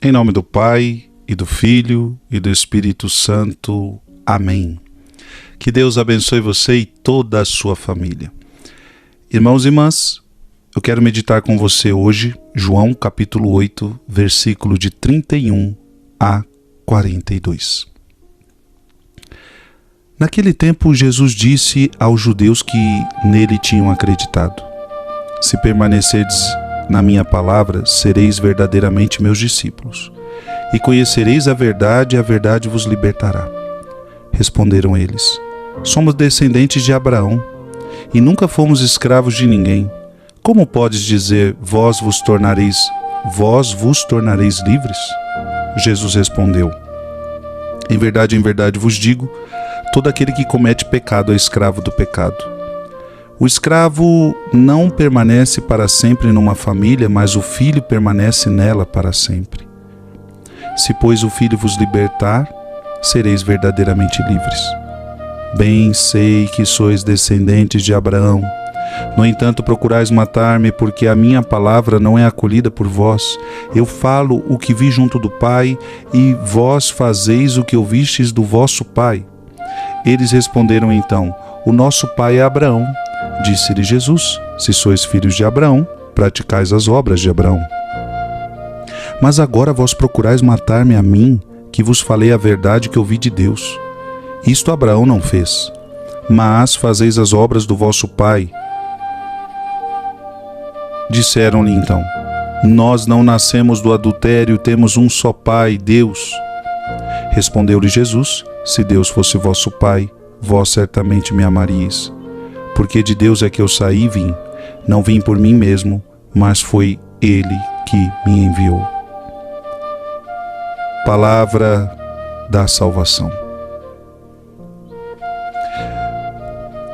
Em nome do Pai, e do Filho, e do Espírito Santo. Amém. Que Deus abençoe você e toda a sua família. Irmãos e irmãs, eu quero meditar com você hoje, João capítulo 8, versículo de 31 a 42. Naquele tempo, Jesus disse aos judeus que nele tinham acreditado: se permanecerdes na minha palavra, sereis verdadeiramente meus discípulos, e conhecereis a verdade, e a verdade vos libertará. Responderam eles: somos descendentes de Abraão, e nunca fomos escravos de ninguém. Como podes dizer, vós vos tornareis livres? Jesus respondeu: em verdade vos digo, todo aquele que comete pecado é escravo do pecado. O escravo não permanece para sempre numa família, mas o filho permanece nela para sempre. Se, pois, o filho vos libertar, sereis verdadeiramente livres. Bem sei que sois descendentes de Abraão. No entanto, procurais matar-me, porque a minha palavra não é acolhida por vós. Eu falo o que vi junto do Pai, e vós fazeis o que ouvistes do vosso pai. Eles responderam então: o nosso pai é Abraão. Disse-lhe Jesus: se sois filhos de Abraão, praticais as obras de Abraão. Mas agora vós procurais matar-me a mim, que vos falei a verdade que ouvi de Deus. Isto Abraão não fez, mas fazeis as obras do vosso pai. Disseram-lhe então: nós não nascemos do adultério, temos um só pai, Deus. Respondeu-lhe Jesus: se Deus fosse vosso pai, vós certamente me amaríeis, porque de Deus é que eu saí e vim. Não vim por mim mesmo, mas foi Ele que me enviou. Palavra da salvação.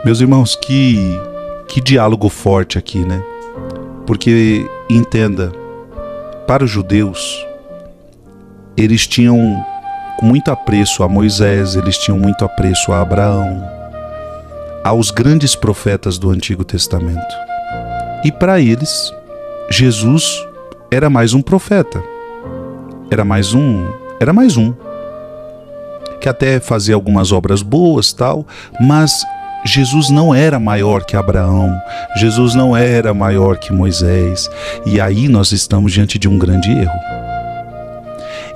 Meus irmãos, que diálogo forte aqui, né? Porque, entenda, para os judeus, eles tinham muito apreço a Moisés, eles tinham muito apreço a Abraão, aos grandes profetas do Antigo Testamento. E para eles, Jesus era mais um profeta. Era mais um, que até fazia algumas obras boas, tal, mas Jesus não era maior que Abraão, Jesus não era maior que Moisés. E aí nós estamos diante de um grande erro.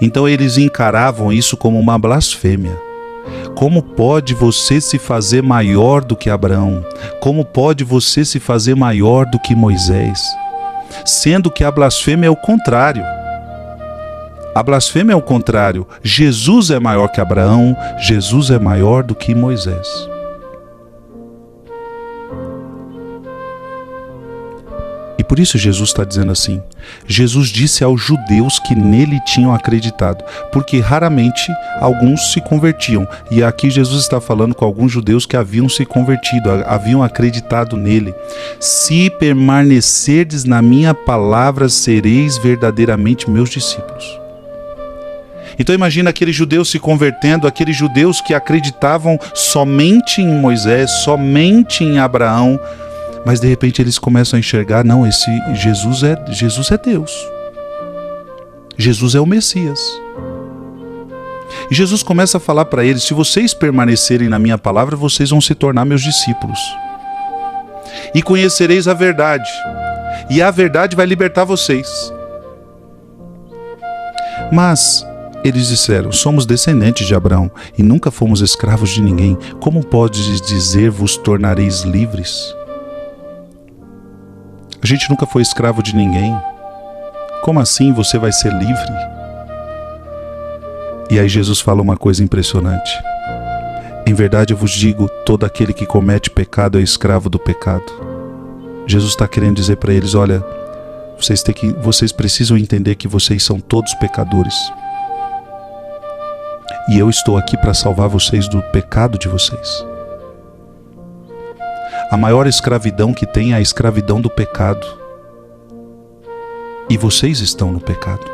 Então eles encaravam isso como uma blasfêmia. Como pode você se fazer maior do que Abraão? Como pode você se fazer maior do que Moisés? Sendo que a blasfêmia é o contrário. A blasfêmia é o contrário. Jesus é maior que Abraão, Jesus é maior do que Moisés. E por isso Jesus está dizendo assim. Jesus disse aos judeus que nele tinham acreditado, porque raramente alguns se convertiam. E aqui Jesus está falando com alguns judeus que haviam se convertido, haviam acreditado nele. Se permanecerdes na minha palavra, sereis verdadeiramente meus discípulos. Então imagina aqueles judeus se convertendo, aqueles judeus que acreditavam somente em Moisés, somente em Abraão, mas de repente eles começam a enxergar: não, esse Jesus é Deus. Jesus é o Messias. E Jesus começa a falar para eles: se vocês permanecerem na minha palavra, vocês vão se tornar meus discípulos. E conhecereis a verdade, e a verdade vai libertar vocês. Mas eles disseram: somos descendentes de Abraão, e nunca fomos escravos de ninguém. Como podes dizer, vos tornareis livres? A gente nunca foi escravo de ninguém. Como assim você vai ser livre? E aí Jesus fala uma coisa impressionante. Em verdade eu vos digo, todo aquele que comete pecado é escravo do pecado. Jesus está querendo dizer para eles: olha, vocês precisam entender que vocês são todos pecadores. E eu estou aqui para salvar vocês do pecado de vocês. A maior escravidão que tem é a escravidão do pecado. E vocês estão no pecado.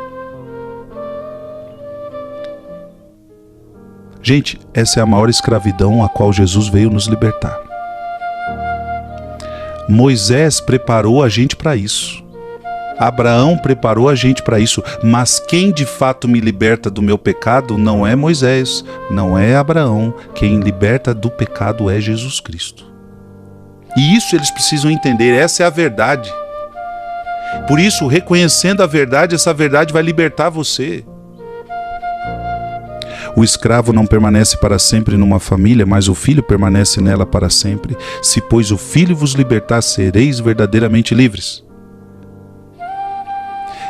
Gente, essa é a maior escravidão a qual Jesus veio nos libertar. Moisés preparou a gente para isso. Abraão preparou a gente para isso, mas quem de fato me liberta do meu pecado não é Moisés, não é Abraão. Quem liberta do pecado é Jesus Cristo. E isso eles precisam entender, essa é a verdade. Por isso, reconhecendo a verdade, essa verdade vai libertar você. O escravo não permanece para sempre numa família, mas o filho permanece nela para sempre. Se, pois, o filho vos libertar, sereis verdadeiramente livres.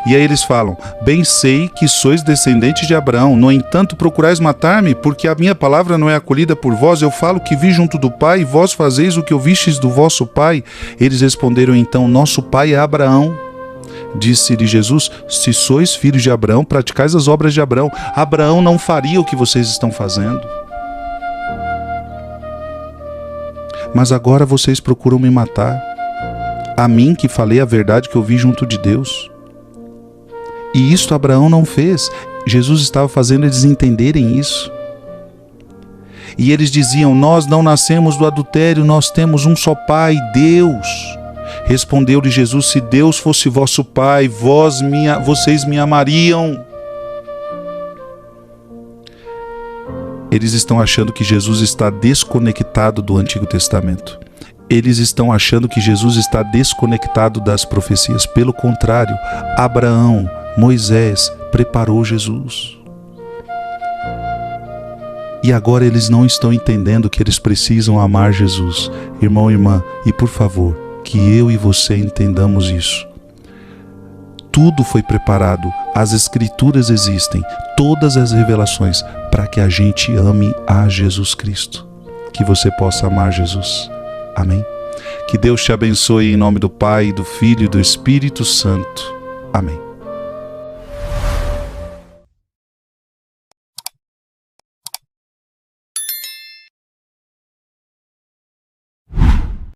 E aí eles falam: bem sei que sois descendentes de Abraão, no entanto procurais matar-me, porque a minha palavra não é acolhida por vós. Eu falo que vi junto do Pai, e vós fazeis o que ouvistes do vosso pai. Eles responderam então: nosso pai é Abraão. Disse-lhe Jesus: se sois filhos de Abraão, praticais as obras de Abraão. Abraão não faria o que vocês estão fazendo. Mas agora vocês procuram me matar, a mim que falei a verdade que eu vi junto de Deus. E isto Abraão não fez. Jesus estava fazendo eles entenderem isso. E eles diziam: nós não nascemos do adultério, nós temos um só Pai, Deus. Respondeu-lhe Jesus: se Deus fosse vosso Pai, vocês me amariam. Eles estão achando que Jesus está desconectado do Antigo Testamento. Eles estão achando que Jesus está desconectado das profecias. Pelo contrário, Abraão, Moisés preparou Jesus. E agora eles não estão entendendo que eles precisam amar Jesus. Irmão e irmã, e por favor, que eu e você entendamos isso. Tudo foi preparado, as Escrituras existem, todas as revelações, para que a gente ame a Jesus Cristo. Que você possa amar Jesus. Amém? Que Deus te abençoe em nome do Pai, do Filho e do Espírito Santo. Amém.